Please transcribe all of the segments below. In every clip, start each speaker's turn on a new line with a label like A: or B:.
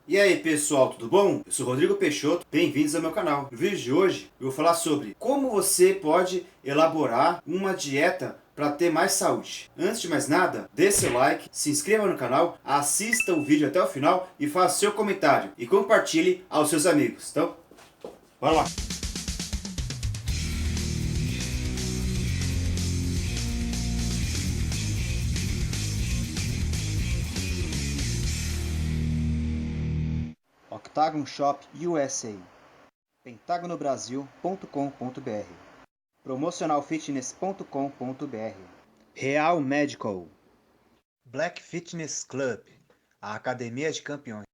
A: E aí pessoal, tudo bom? Eu sou Rodrigo Peixoto, bem-vindos ao meu canal. No vídeo de hoje eu vou falar sobre como você pode elaborar uma dieta para ter mais saúde. Antes de mais nada, dê seu like, se inscreva no canal, assista o vídeo até o final e faça seu comentário e compartilhe aos seus amigos. Então, bora lá! Octagon Shop USA, pentagonobrasil.com.br, promocionalfitness.com.br, Real Medical, Black Fitness Club, a Academia de Campeões,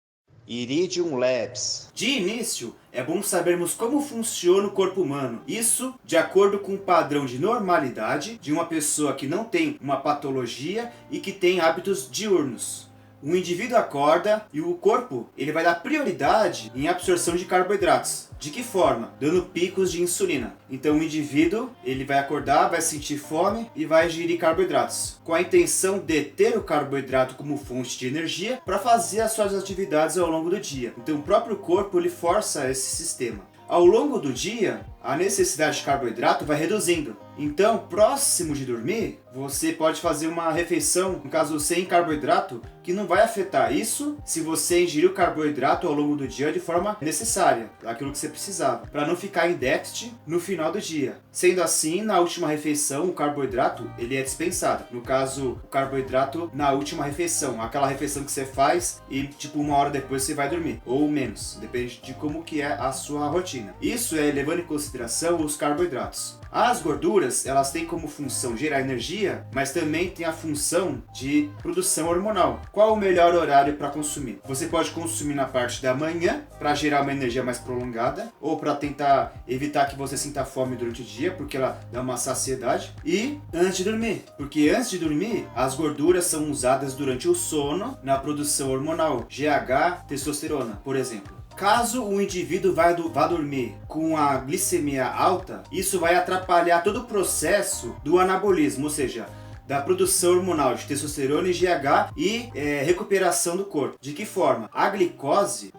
A: Iridium Labs. De início, é bom sabermos como funciona o corpo humano. Isso de acordo com o padrão de normalidade de uma pessoa que não tem uma patologia e que tem hábitos diurnos. O indivíduo acorda e o corpo ele vai dar prioridade em absorção de carboidratos. De que forma? Dando picos de insulina. Então o indivíduo ele vai acordar, vai sentir fome e vai ingerir carboidratos, com a intenção de ter o carboidrato como fonte de energia para fazer as suas atividades ao longo do dia. Então o próprio corpo ele força esse sistema. Ao longo do dia, a necessidade de carboidrato vai reduzindo. Então, próximo de dormir, você pode fazer uma refeição, no caso sem carboidrato, que não vai afetar isso se você ingerir o carboidrato ao longo do dia de forma necessária, aquilo que você precisava, para não ficar em déficit no final do dia. Sendo assim, na última refeição, o carboidrato ele é dispensado. No caso, o carboidrato na última refeição, aquela refeição que você faz e tipo uma hora depois você vai dormir, ou menos, depende de como que é a sua rotina. Isso é levando em consideração os carboidratos. As gorduras, elas têm como função gerar energia, mas também tem a função de produção hormonal. Qual o melhor horário para consumir? Você pode consumir na parte da manhã, para gerar uma energia mais prolongada, ou para tentar evitar que você sinta fome durante o dia, porque ela dá uma saciedade, e antes de dormir, porque antes de dormir, as gorduras são usadas durante o sono na produção hormonal, GH, testosterona, por exemplo. Caso o indivíduo vá dormir com a glicemia alta, isso vai atrapalhar todo o processo do anabolismo, ou seja, da produção hormonal de testosterona e GH e recuperação do corpo. De que forma? A glicose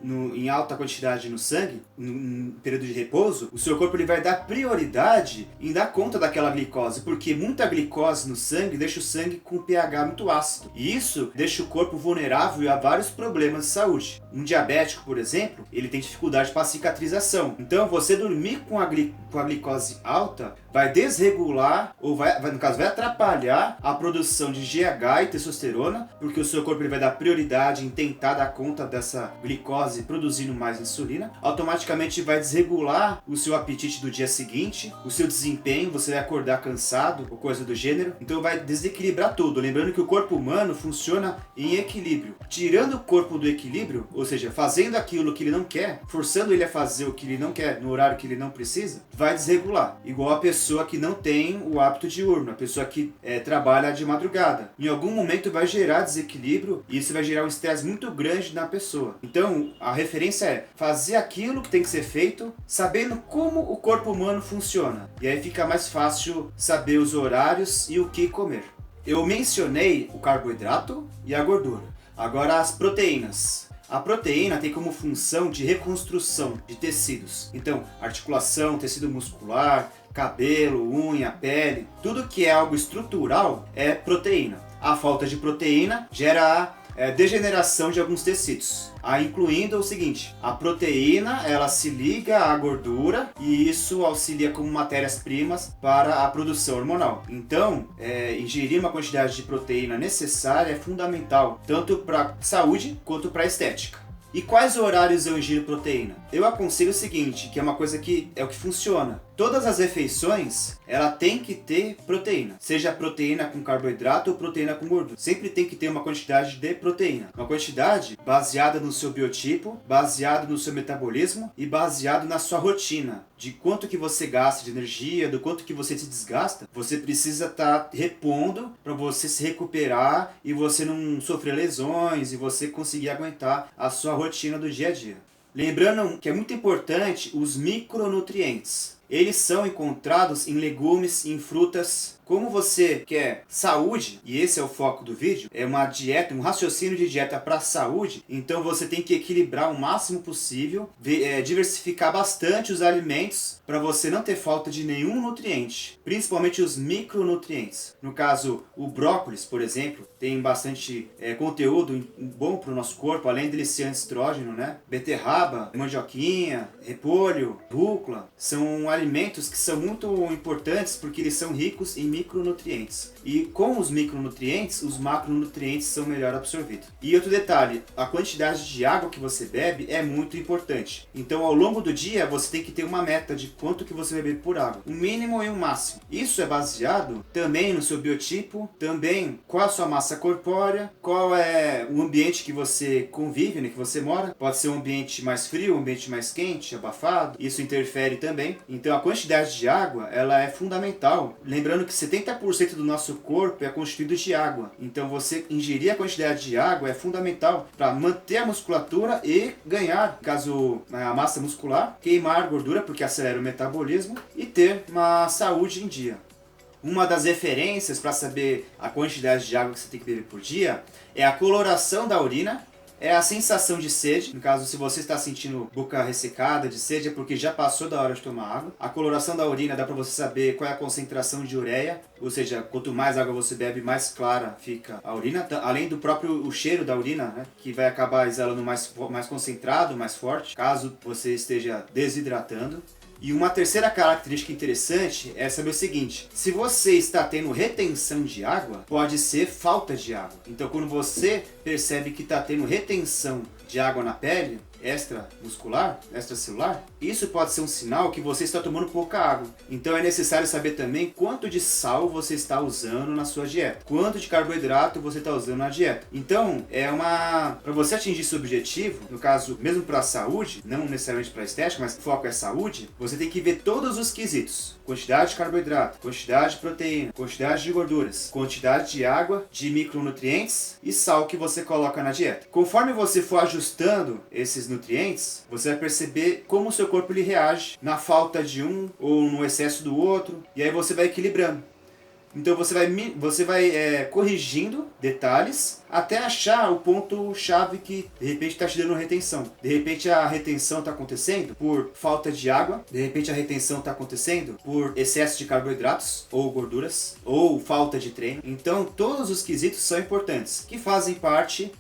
A: em alta quantidade no sangue, no período de repouso, o seu corpo ele vai dar prioridade em dar conta daquela glicose, porque muita glicose no sangue deixa o sangue com pH muito ácido. E isso deixa o corpo vulnerável a vários problemas de saúde. Um diabético, por exemplo, ele tem dificuldade para cicatrização. Então, você dormir com a glicose alta vai desregular, ou no caso, vai atrapalhar a produção de GH e testosterona, porque o seu corpo ele vai dar prioridade em tentar dar conta dessa glicose produzindo mais insulina, automaticamente vai desregular o seu apetite do dia seguinte, o seu desempenho, você vai acordar cansado ou coisa do gênero, então vai desequilibrar tudo. Lembrando que o corpo humano funciona em equilíbrio. Tirando o corpo do equilíbrio, ou seja, fazendo aquilo que ele não quer, forçando ele a fazer o que ele não quer no horário que ele não precisa, vai desregular. Igual a pessoa que não tem o hábito diurno, a pessoa que trabalha de madrugada. Em algum momento vai gerar desequilíbrio e isso vai gerar um estresse muito grande na pessoa. Então, a referência é fazer aquilo que tem que ser feito, sabendo como o corpo humano funciona. E aí fica mais fácil saber os horários e o que comer. Eu mencionei o carboidrato e a gordura. Agora as proteínas. A proteína tem como função de reconstrução de tecidos. Então, articulação, tecido muscular, cabelo, unha, pele, tudo que é algo estrutural é proteína. A falta de proteína gera degeneração de alguns tecidos, incluindo o seguinte: a proteína ela se liga à gordura e isso auxilia como matérias-primas para a produção hormonal. Então, ingerir uma quantidade de proteína necessária é fundamental, tanto para saúde quanto para estética. E quais horários eu ingiro proteína? Eu aconselho o seguinte, que é uma coisa que é o que funciona. Todas as refeições, ela tem que ter proteína. Seja proteína com carboidrato ou proteína com gordura. Sempre tem que ter uma quantidade de proteína. Uma quantidade baseada no seu biotipo, baseado no seu metabolismo e baseado na sua rotina. De quanto que você gasta de energia, do quanto que você se desgasta. Você precisa estar repondo para você se recuperar e você não sofrer lesões e você conseguir aguentar a sua rotina do dia a dia. Lembrando que é muito importante os micronutrientes. eles são encontrados em legumes e em frutas. Como você quer saúde, e esse é o foco do vídeo, é uma dieta, um raciocínio de dieta para saúde, então você tem que equilibrar o máximo possível, diversificar bastante os alimentos para você não ter falta de nenhum nutriente, principalmente os micronutrientes. No caso, o brócolis, por exemplo, tem bastante conteúdo bom para o nosso corpo, além dele ser anti-estrógeno, né? Beterraba, mandioquinha, repolho, rúcula, são alimentos que são muito importantes porque eles são ricos em micronutrientes. E com os micronutrientes, os macronutrientes são melhor absorvidos. E outro detalhe, a quantidade de água que você bebe é muito importante. Então, ao longo do dia, você tem que ter uma meta de quanto que você vai beber por água. Um mínimo e um máximo. Isso é baseado também no seu biotipo, também qual a sua massa corpórea, qual é o ambiente que você convive, né, que você mora. Pode ser um ambiente mais frio, um ambiente mais quente, abafado. Isso interfere também. Então, a quantidade de água, ela é fundamental. Lembrando que 70% do nosso corpo é constituído de água. Então você ingerir a quantidade de água é fundamental para manter a musculatura e ganhar, caso a massa muscular, queimar gordura porque acelera o metabolismo e ter uma saúde em dia. Uma das referências para saber a quantidade de água que você tem que beber por dia é a coloração da urina. É a sensação de sede, no caso, se você está sentindo boca ressecada de sede, é porque já passou da hora de tomar água. A coloração da urina dá para você saber qual é a concentração de ureia, ou seja, quanto mais água você bebe, mais clara fica a urina. Além do próprio o cheiro da urina, né, que vai acabar exalando mais concentrado, mais forte, caso você esteja desidratando. E uma terceira característica interessante é saber o seguinte: se você está tendo retenção de água, pode ser falta de água. Então, quando você percebe que está tendo retenção de água na pele, extramuscular, extracelular, isso pode ser um sinal que você está tomando pouca água. Então é necessário saber também quanto de sal você está usando na sua dieta, quanto de carboidrato você está usando na dieta. Então para você atingir seu objetivo, no caso mesmo para a saúde, não necessariamente para a estética, mas o foco é saúde, você tem que ver todos os quesitos: quantidade de carboidrato, quantidade de proteína, quantidade de gorduras, quantidade de água, de micronutrientes e sal que você coloca na dieta. Conforme você for ajustando esses nutrientes, você vai perceber como o seu corpo ele reage na falta de um ou no excesso do outro, e aí você vai equilibrando. Então você vai corrigindo detalhes até achar o ponto-chave que de repente está te dando retenção. De repente a retenção está acontecendo por falta de água, de repente a retenção está acontecendo por excesso de carboidratos ou gorduras, ou falta de treino. Então todos os quesitos são importantes, que fazem parte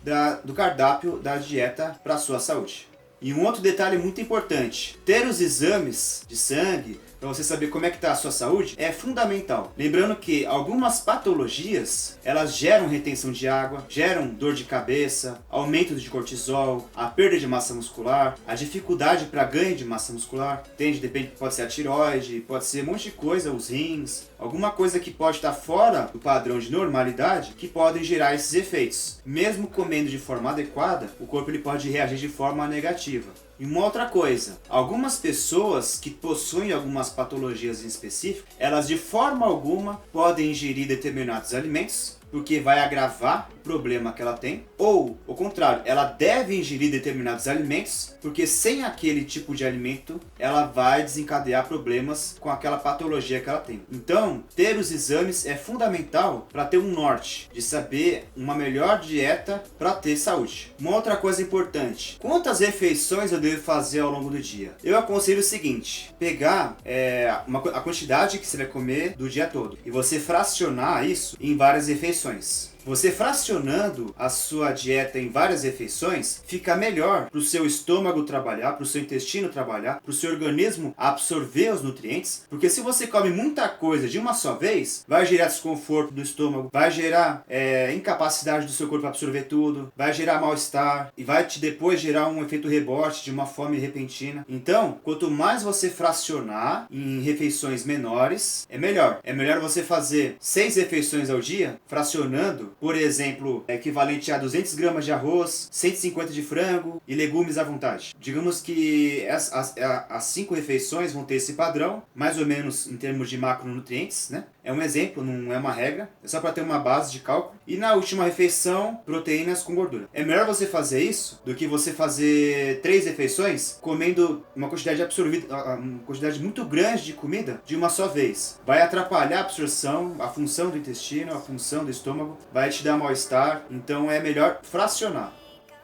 A: do cardápio da dieta para a sua saúde. E um outro detalhe muito importante: ter os exames de sangue para você saber como é que está a sua saúde é fundamental. Lembrando que algumas patologias, elas geram retenção de água, geram dor de cabeça, aumento de cortisol, a perda de massa muscular, a dificuldade para ganho de massa muscular. Depende, pode ser a tireoide, pode ser um monte de coisa, os rins, alguma coisa que pode estar fora do padrão de normalidade que podem gerar esses efeitos. Mesmo comendo de forma adequada, o corpo ele pode reagir de forma negativa. E uma outra coisa, algumas pessoas que possuem algumas patologias em específico, elas de forma alguma podem ingerir determinados alimentos, porque vai agravar o problema que ela tem, ou, ao contrário, ela deve ingerir determinados alimentos, porque sem aquele tipo de alimento, ela vai desencadear problemas com aquela patologia que ela tem. Então, ter os exames é fundamental para ter um norte, de saber uma melhor dieta para ter saúde. Uma outra coisa importante: quantas refeições eu devo fazer ao longo do dia? Eu aconselho o seguinte: pegar a quantidade que você vai comer do dia todo, e você fracionar isso em várias refeições. Você fracionando a sua dieta em várias refeições, fica melhor para o seu estômago trabalhar, para o seu intestino trabalhar, para o seu organismo absorver os nutrientes, porque se você come muita coisa de uma só vez, vai gerar desconforto do estômago, vai gerar incapacidade do seu corpo absorver tudo, vai gerar mal-estar e vai depois gerar um efeito rebote de uma fome repentina. Então, quanto mais você fracionar em refeições menores, é melhor. É melhor você fazer 6 refeições ao dia, fracionando alimento, por exemplo, é equivalente a 200 gramas de arroz, 150 de frango e legumes à vontade. Digamos que as 5 refeições vão ter esse padrão, mais ou menos em termos de macronutrientes, né? É um exemplo, não é uma regra, é só para ter uma base de cálculo. E na última refeição, proteínas com gordura. É melhor você fazer isso do que você fazer 3 refeições comendo uma quantidade uma quantidade muito grande de comida de uma só vez. Vai atrapalhar a absorção, a função do intestino, a função do estômago, vai te dar mal-estar, então é melhor fracionar.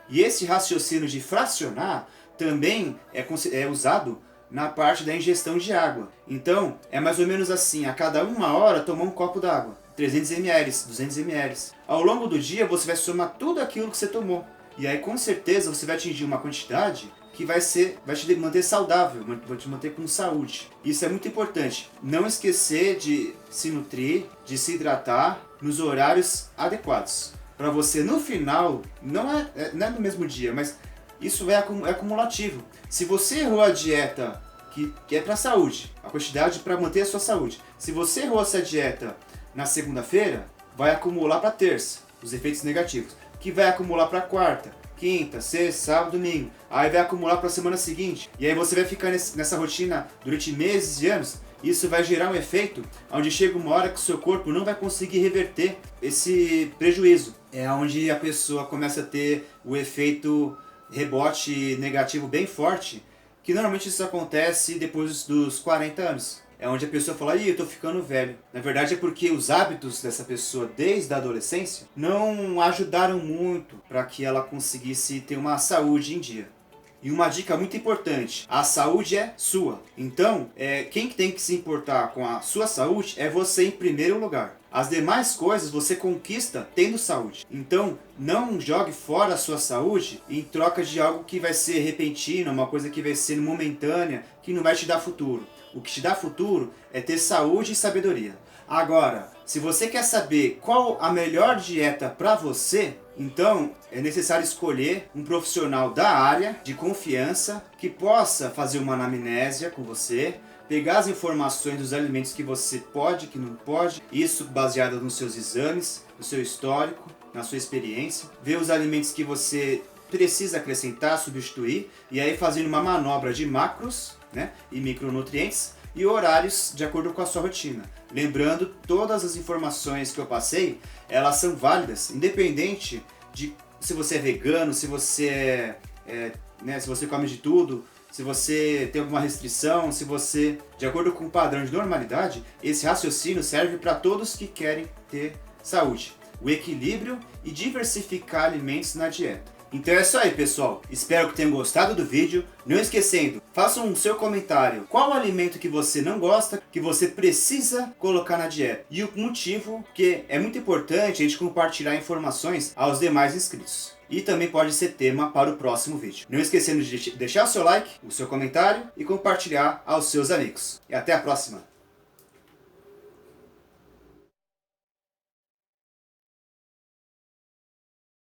A: E esse raciocínio de fracionar também é usado na parte da ingestão de água. Então, é mais ou menos assim, a cada 1 hora tomar um copo d'água, 300 ml, 200 ml. Ao longo do dia você vai somar tudo aquilo que você tomou. E aí com certeza você vai atingir uma quantidade que vai te manter saudável, vai te manter com saúde. Isso é muito importante. Não esquecer de se nutrir, de se hidratar nos horários adequados. Para você no final, não é no mesmo dia, mas isso é acumulativo. Se você errou a dieta que é para saúde, a quantidade para manter a sua saúde. Se você errou essa dieta na segunda-feira, vai acumular para terça, os efeitos negativos. Que vai acumular para quarta, quinta, sexta, sábado, domingo. Aí vai acumular para a semana seguinte. E aí você vai ficar nessa rotina durante meses e anos. Isso vai gerar um efeito onde chega uma hora que o seu corpo não vai conseguir reverter esse prejuízo. É onde a pessoa começa a ter o efeito rebote negativo bem forte, que normalmente isso acontece depois dos 40 anos. É onde a pessoa fala, eu tô ficando velho. Na verdade é porque os hábitos dessa pessoa desde a adolescência não ajudaram muito para que ela conseguisse ter uma saúde em dia. E uma dica muito importante, a saúde é sua. Então, quem tem que se importar com a sua saúde é você em primeiro lugar. As demais coisas você conquista tendo saúde. Então, não jogue fora a sua saúde em troca de algo que vai ser repentino, uma coisa que vai ser momentânea, que não vai te dar futuro. O que te dá futuro é ter saúde e sabedoria. Agora, se você quer saber qual a melhor dieta para você, então é necessário escolher um profissional da área, de confiança, que possa fazer uma anamnésia com você, pegar as informações dos alimentos que você pode, que não pode, isso baseado nos seus exames, no seu histórico, na sua experiência, ver os alimentos que você precisa acrescentar, substituir, e aí fazendo uma manobra de macros, né, e micronutrientes, e horários de acordo com a sua rotina. Lembrando, todas as informações que eu passei, elas são válidas, independente de se você é vegano, se você se você come de tudo, se você tem alguma restrição, se você, de acordo com o padrão de normalidade, esse raciocínio serve para todos que querem ter saúde, o equilíbrio e diversificar alimentos na dieta. Então é isso aí, pessoal. Espero que tenham gostado do vídeo. Não esquecendo, façam o seu comentário. Qual o alimento que você não gosta, que você precisa colocar na dieta? E o motivo, que é muito importante a gente compartilhar informações aos demais inscritos. E também pode ser tema para o próximo vídeo. Não esquecendo de deixar o seu like, o seu comentário e compartilhar aos seus amigos. E até a próxima!